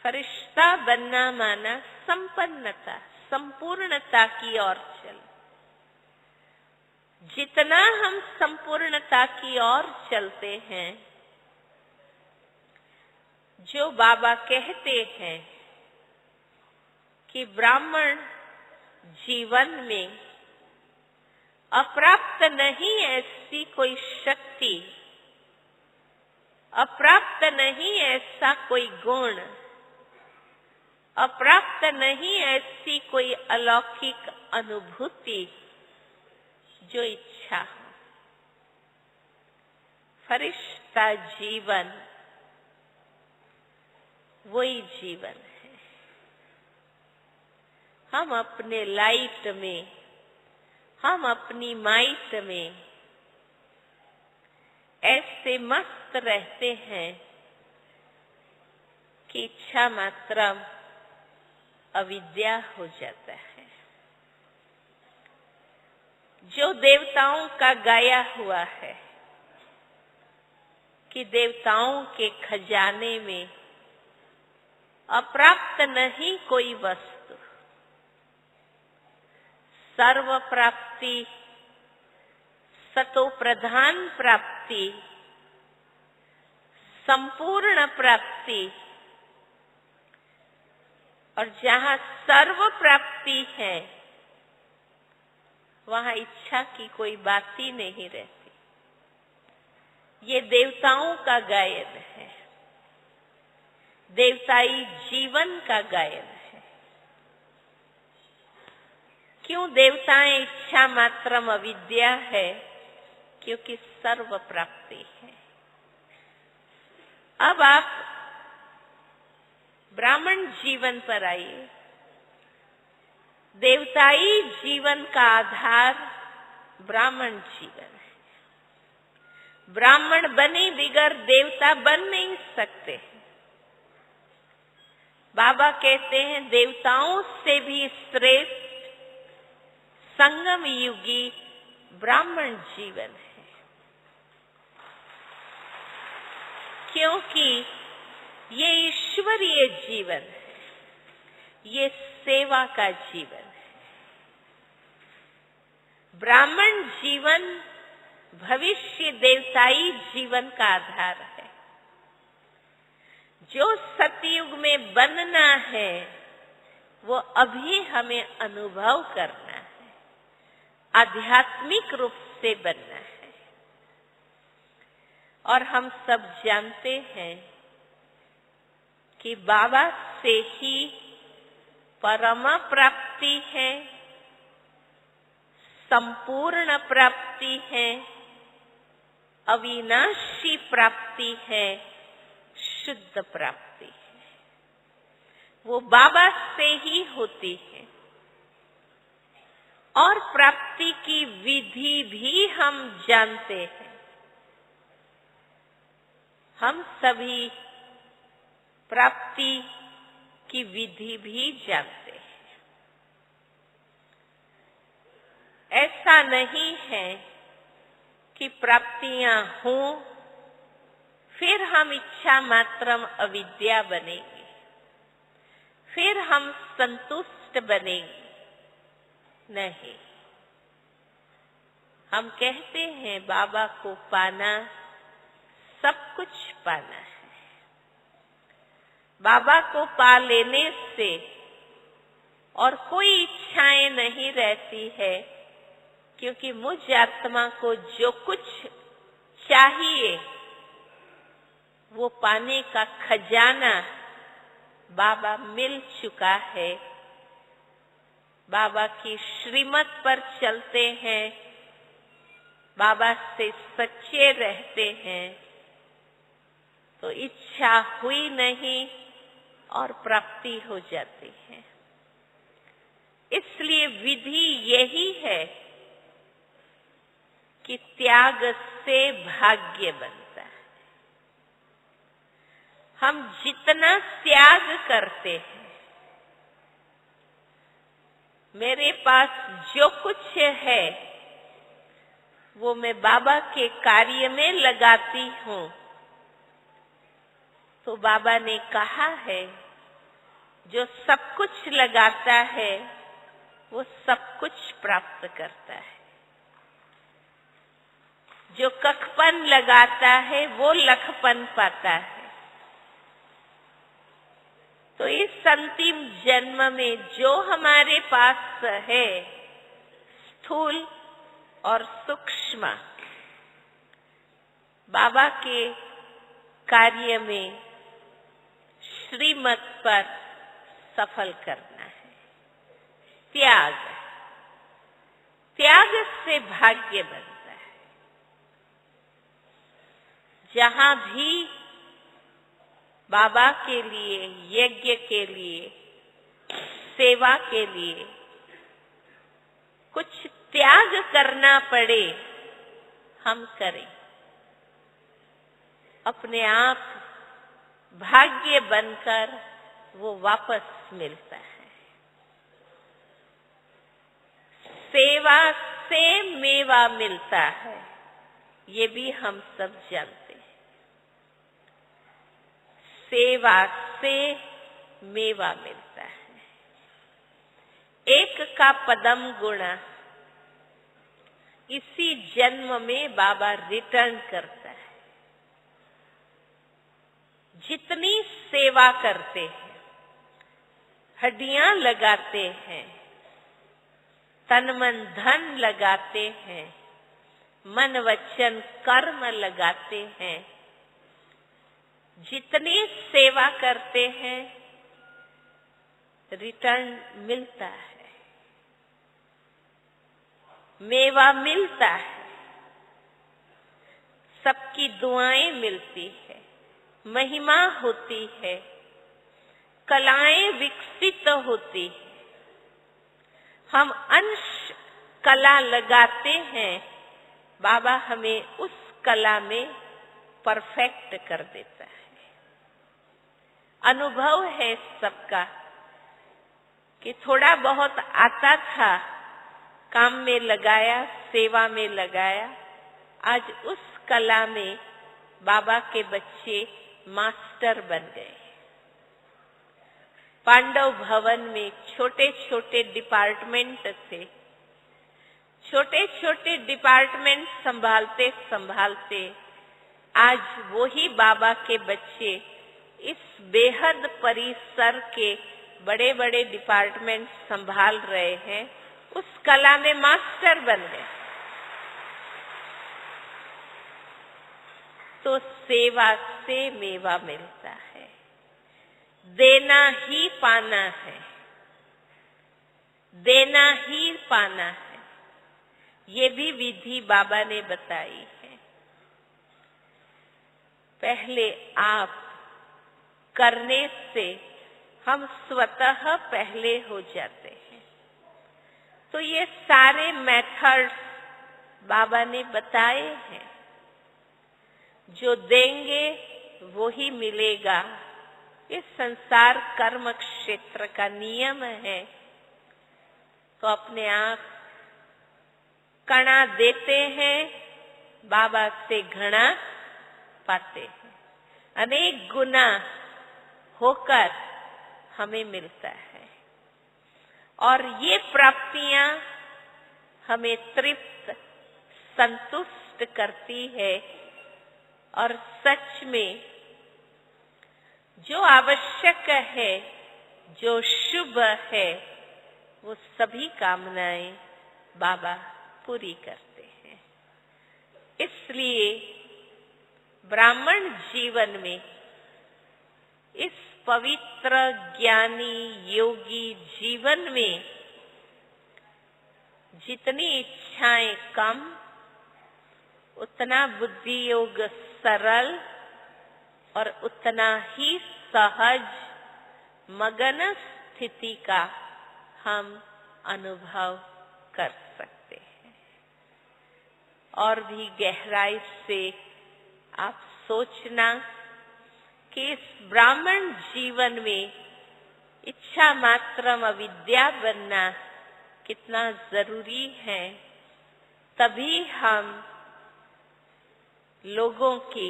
फरिश्ता बनना माना संपन्नता, संपूर्णता की ओर चल। जितना हम संपूर्णता की ओर चलते हैं, जो बाबा कहते हैं कि ब्राह्मण जीवन में अप्राप्त नहीं ऐसी कोई शक्ति, अप्राप्त नहीं ऐसा कोई गुण, अप्राप्त नहीं ऐसी कोई अलौकिक अनुभूति जो इच्छा हो। फरिश्ता जीवन वही जीवन है। हम अपने लाइट में, हम अपनी माइट में ऐसे मस्त रहते हैं कि इच्छा मात्र अविद्या हो जाता है। जो देवताओं का गाया हुआ है कि देवताओं के खजाने में अप्राप्त नहीं कोई वस्तु, सर्व प्राप्ति, सतो प्रधान प्राप्ति, संपूर्ण प्राप्ति। और जहाँ सर्व प्राप्ति है वहाँ इच्छा की कोई बात ही नहीं रहती। ये देवताओं का गायन है, देवताई जीवन का गायन है। क्यों देवताएं इच्छा मात्रम अविद्या है? क्योंकि सर्व प्राप्ति है। अब आप ब्राह्मण जीवन पर आइए। देवताई जीवन का आधार ब्राह्मण जीवन है। ब्राह्मण बने बिगर देवता बन नहीं सकते। बाबा कहते हैं देवताओं से भी श्रेष्ठ संगम युगी ब्राह्मण जीवन है। क्योंकि ये ईश्वरीय जीवन है, ये सेवा का जीवन है। ब्राह्मण जीवन भविष्य देवताई जीवन का आधार है। जो सतयुग में बनना है वो अभी हमें अनुभव करना है, आध्यात्मिक रूप से बनना है। और हम सब जानते हैं कि बाबा से ही परम प्राप्ति है, संपूर्ण प्राप्ति है, अविनाशी प्राप्ति है, शुद्ध प्राप्ति है। वो बाबा से ही होती है। और प्राप्ति की विधि भी हम जानते हैं। हम सभी प्राप्ति की विधि भी जानते हैं। ऐसा नहीं है कि प्राप्तियां हों फिर हम इच्छा मात्रम अविद्या बनेंगे, फिर हम संतुष्ट बनेंगे। नहीं, हम कहते हैं बाबा को पाना सब कुछ पाना है। बाबा को पा लेने से और कोई इच्छाएं नहीं रहती है, क्योंकि मुझ आत्मा को जो कुछ चाहिए वो पाने का खजाना बाबा मिल चुका है। बाबा की श्रीमत पर चलते हैं, बाबा से सच्चे रहते हैं, तो इच्छा हुई नहीं और प्राप्ति हो जाती है। इसलिए विधि यही है कि त्याग से भाग्य बनता है। हम जितना त्याग करते हैं, मेरे पास जो कुछ है वो मैं बाबा के कार्य में लगाती हूँ, तो बाबा ने कहा है जो सब कुछ लगाता है वो सब कुछ प्राप्त करता है। जो कखपन लगाता है वो लखपन पाता है। तो इस अंतिम जन्म में जो हमारे पास है, स्थूल और सूक्ष्म, बाबा के कार्य में श्रीमत पर सफल करना है। त्याग, त्याग से भाग्य बनता है। जहां भी बाबा के लिए, यज्ञ के लिए, सेवा के लिए कुछ त्याग करना पड़े, हम करें। अपने आप भाग्य बनकर वो वापस मिलता है। सेवा से मेवा मिलता है, ये भी हम सब जानते हैं। सेवा से मेवा मिलता है। एक का पदम गुणा, इसी जन्म में बाबा रिटर्न करता है। जितनी सेवा करते हैं, हड्डियां लगाते हैं, तन मन धन लगाते हैं, मन वचन कर्म लगाते हैं, जितनी सेवा करते हैं रिटर्न मिलता है, मेवा मिलता है, सबकी दुआएं मिलती है, महिमा होती है, कलाएं विकसित होती है। हम अंश कला लगाते हैं, बाबा हमें उस कला में परफेक्ट कर देता है। अनुभव है सबका कि थोड़ा बहुत आता था, काम में लगाया, सेवा में लगाया, आज उस कला में बाबा के बच्चे मास्टर बन गए। पांडव भवन में छोटे छोटे डिपार्टमेंट थे। छोटे छोटे डिपार्टमेंट संभालते संभालते आज वही बाबा के बच्चे इस बेहद परिसर के बड़े बड़े डिपार्टमेंट संभाल रहे हैं, उस कला में मास्टर बन गए। तो सेवा से मेवा मिलता है। देना ही पाना है, देना ही पाना है, ये भी विधि बाबा ने बताई है। पहले आप करने से हम स्वतः पहले हो जाते हैं। तो ये सारे मेथड्स बाबा ने बताए हैं। जो देंगे वो ही मिलेगा, इस संसार कर्म क्षेत्र का नियम है। तो अपने आप कणा देते हैं, बाबा से घना पाते हैं। अनेक गुना होकर हमें मिलता है और ये प्राप्तियां हमें तृप्त, संतुष्ट करती है। और सच में जो आवश्यक है, जो शुभ है, वो सभी कामनाएं बाबा पूरी करते हैं। इसलिए ब्राह्मण जीवन में, इस पवित्र ज्ञानी योगी जीवन में जितनी इच्छाएं कम, उतना बुद्धि योग सरल और उतना ही सहज मगन स्थिति का हम अनुभव कर सकते हैं। और भी गहराई से आप सोचना कि इस ब्राह्मण जीवन में इच्छा मात्रम अविद्या बनना कितना जरूरी है। तभी हम लोगों की,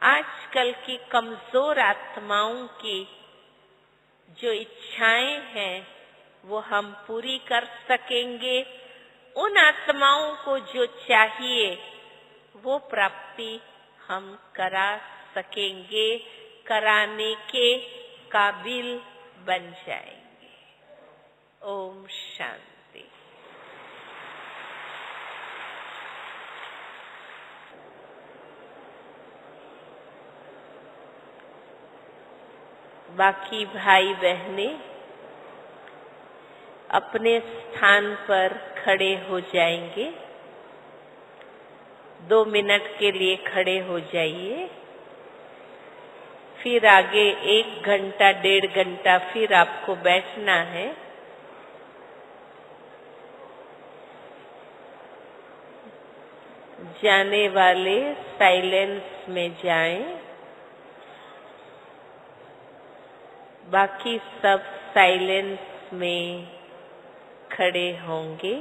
आजकल की कमजोर आत्माओं की जो इच्छाएं हैं वो हम पूरी कर सकेंगे। उन आत्माओं को जो चाहिए वो प्राप्ति हम करा सकेंगे, कराने के काबिल बन जाएंगे। ओम शांति। बाकी भाई बहनें अपने स्थान पर खड़े हो जाएंगे। 2 मिनट के लिए खड़े हो जाइए। फिर आगे 1 घंटा 1.5 घंटा फिर आपको बैठना है। जाने वाले साइलेंस में जाएं, बाकी सब साइलेंस में खड़े होंगे।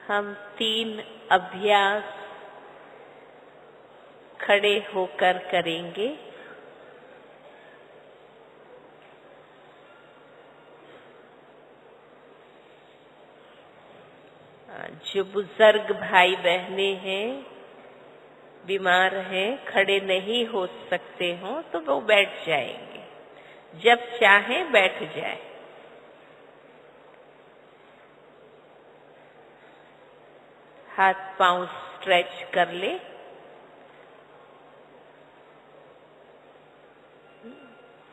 हम 3 अभ्यास खड़े होकर करेंगे। जो बुजुर्ग भाई बहनें हैं, बीमार हैं, खड़े नहीं हो सकते हो तो वो बैठ जाएंगे। जब चाहें बैठ जाए। हाथ पांव स्ट्रेच कर ले।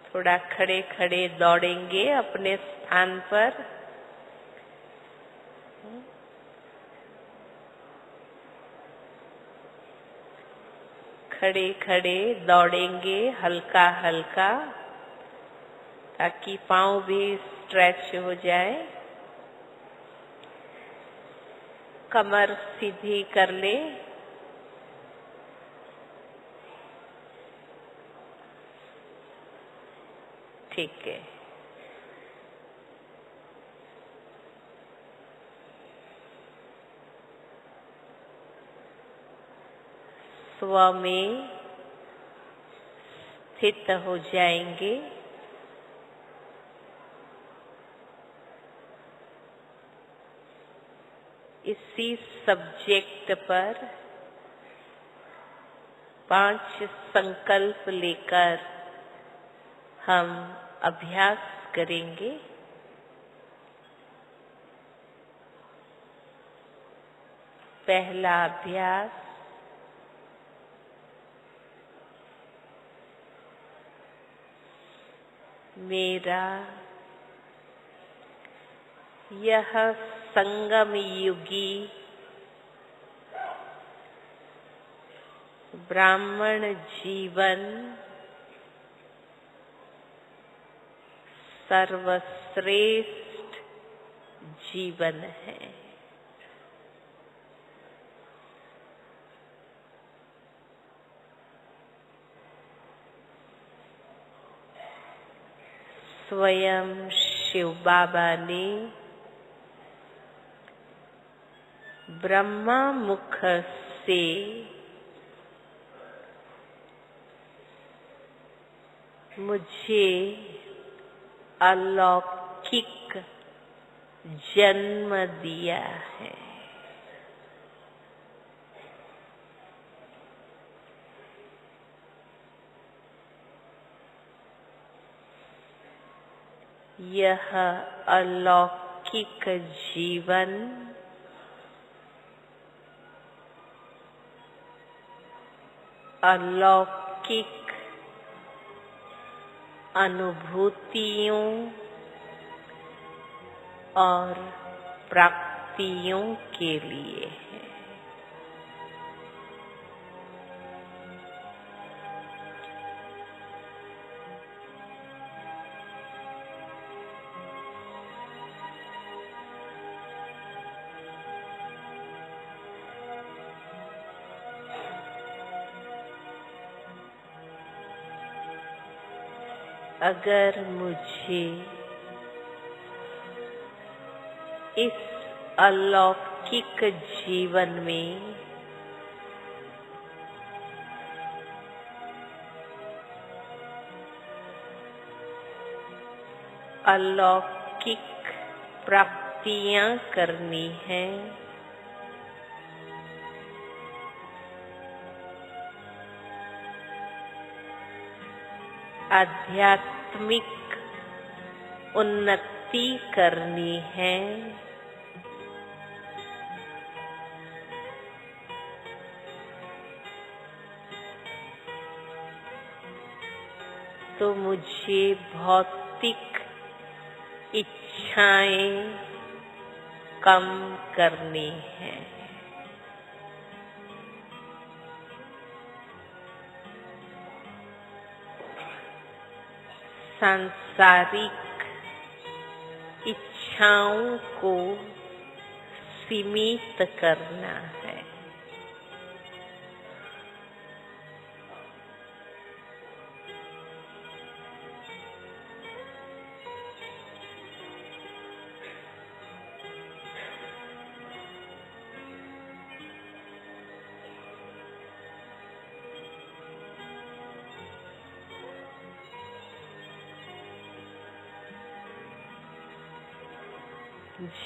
थोड़ा खड़े खड़े दौड़ेंगे अपने स्थान पर। खड़े खड़े दौड़ेंगे हल्का हल्का, ताकि पांव भी स्ट्रेच हो जाए। कमर सीधी कर ले। ठीक है। स्व में स्थित हो जाएंगे। इसी सब्जेक्ट पर 5 संकल्प लेकर हम अभ्यास करेंगे। पहला अभ्यास, मेरा यह संगम युगी ब्राह्मण जीवन सर्वश्रेष्ठ जीवन है। स्वयं शिव बाबा ने ब्रह्मा मुख से मुझे अलौकिक जन्म दिया है। यह अलौकिक जीवन अलौकिक अनुभूतियों और प्राप्तियों के लिए है। अगर मुझे इस अलौकिक जीवन में अलौकिक प्राप्तियां करनी है, आध्यात्मिक उन्नति करनी है, तो मुझे भौतिक इच्छाएं कम करनी है। सांसारिक इच्छाओं को सीमित करना है।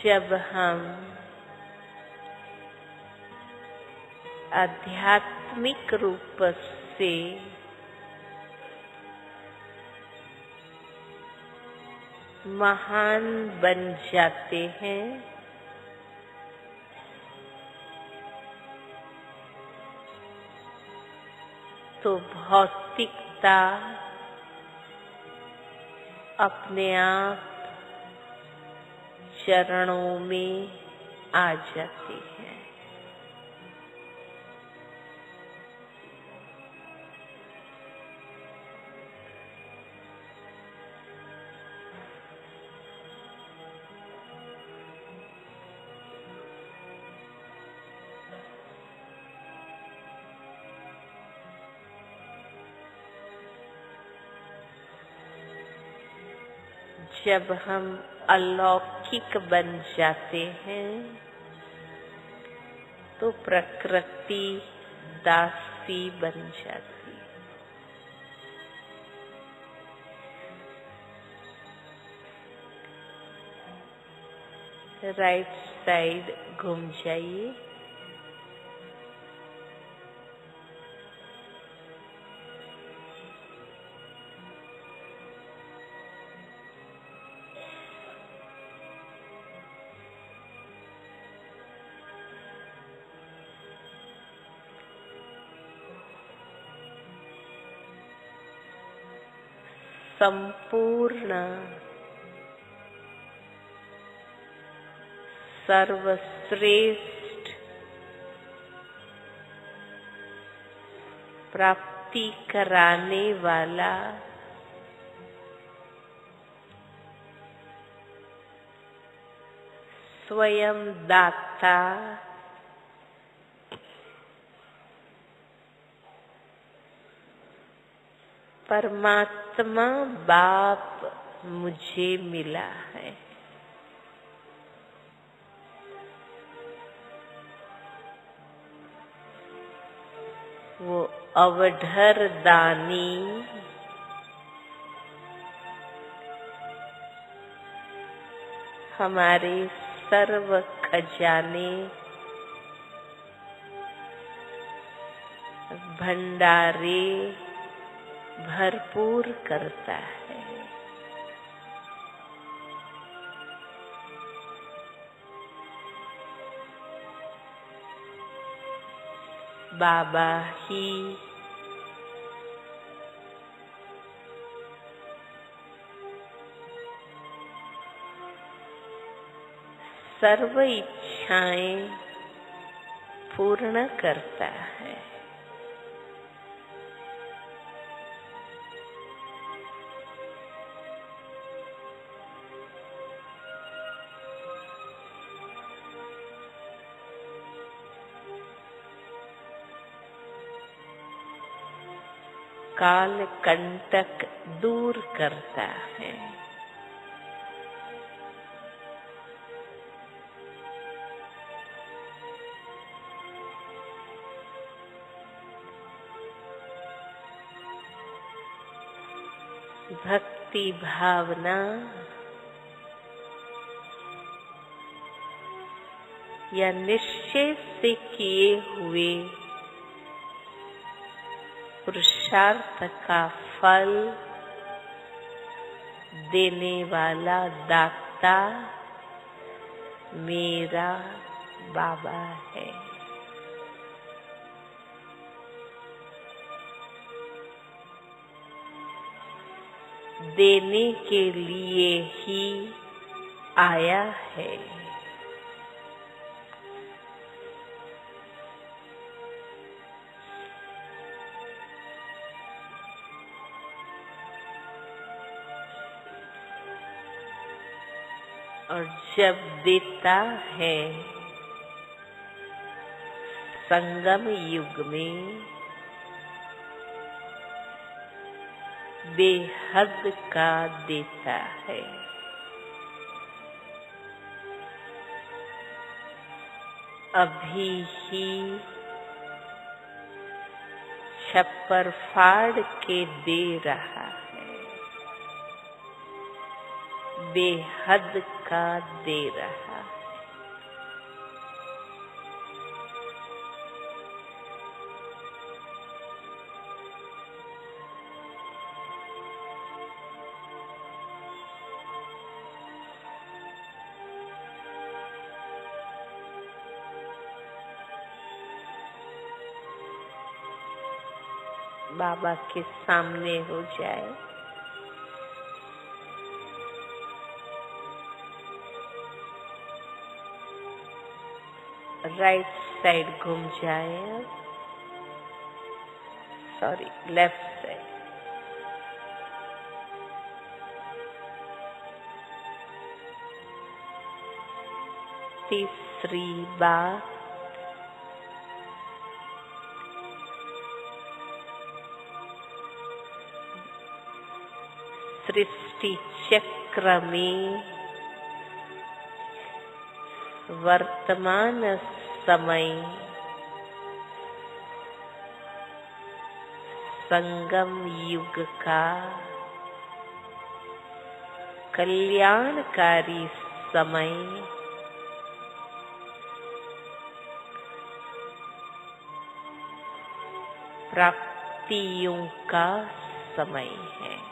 जब हम आध्यात्मिक रूप से महान बन जाते हैं, तो भौतिकता अपने आप चरणों में आ जाती है। जब हम अलौकिक बन जाते हैं, तो प्रकृति दासी बन जाती है। राइट साइड घूम जाइए। संपूर्ण सर्वश्रेष्ठ प्राप्ति कराने वाला स्वयं दाता परमात्मा बाप मुझे मिला है। वो अवढर दानी हमारे सर्व खजाने भंडारे भरपूर करता है। बाबा ही सर्व इच्छाएं पूर्ण करता है। काल कंटक दूर करता है। भक्ति भावना या निश्चय से किए हुए पुरुषार्थ का फल देने वाला दाता मेरा बाबा है। देने के लिए ही आया है। और जब देता है संगम युग में बेहद का देता है। अभी ही छप्पर फाड़ के दे रहा है। बेहद का दे रहा है। बाबा के सामने हो जाए। राइट साइड घूम जाए। Sorry, left side. तीसरी बात, सृष्टि चक्र में वर्तमान समय संगम युग का कल्याणकारी समय प्राप्तियों का समय है।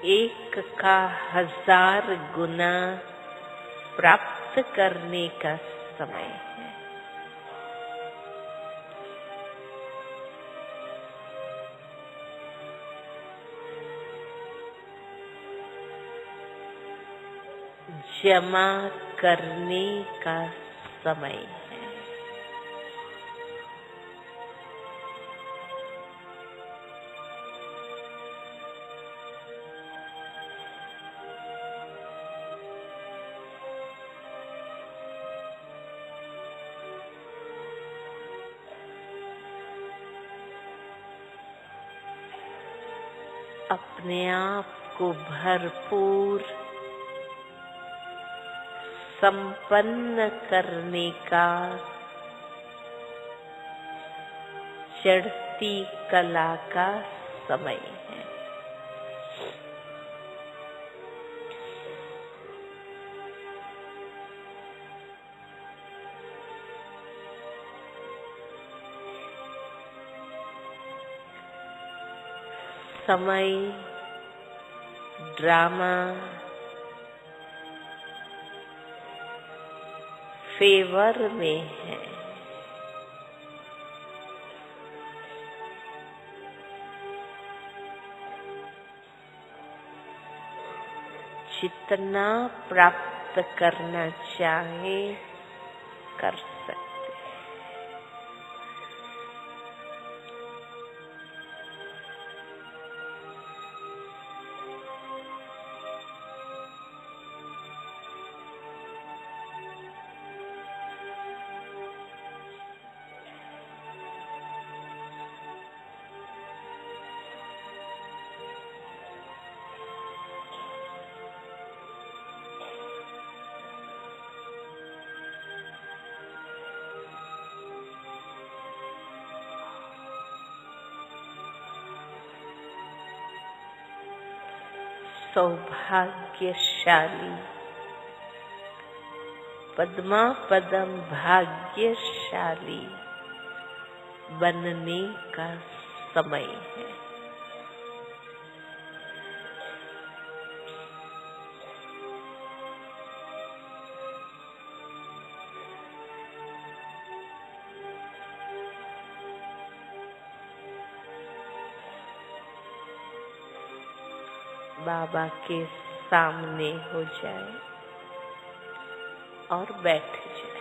एक का 1000 गुना प्राप्त करने का समय है। जमा करने का समय है। अपने आप को भरपूर संपन्न करने का चढ़ती कला का समय है। समय ड्रामा फेवर में है। जितना प्राप्त करना चाहे कर सकते। सौभाग्यशाली पद्मा पदम भाग्यशाली बनने का समय है। बाबा के सामने हो जाए और बैठ जाए।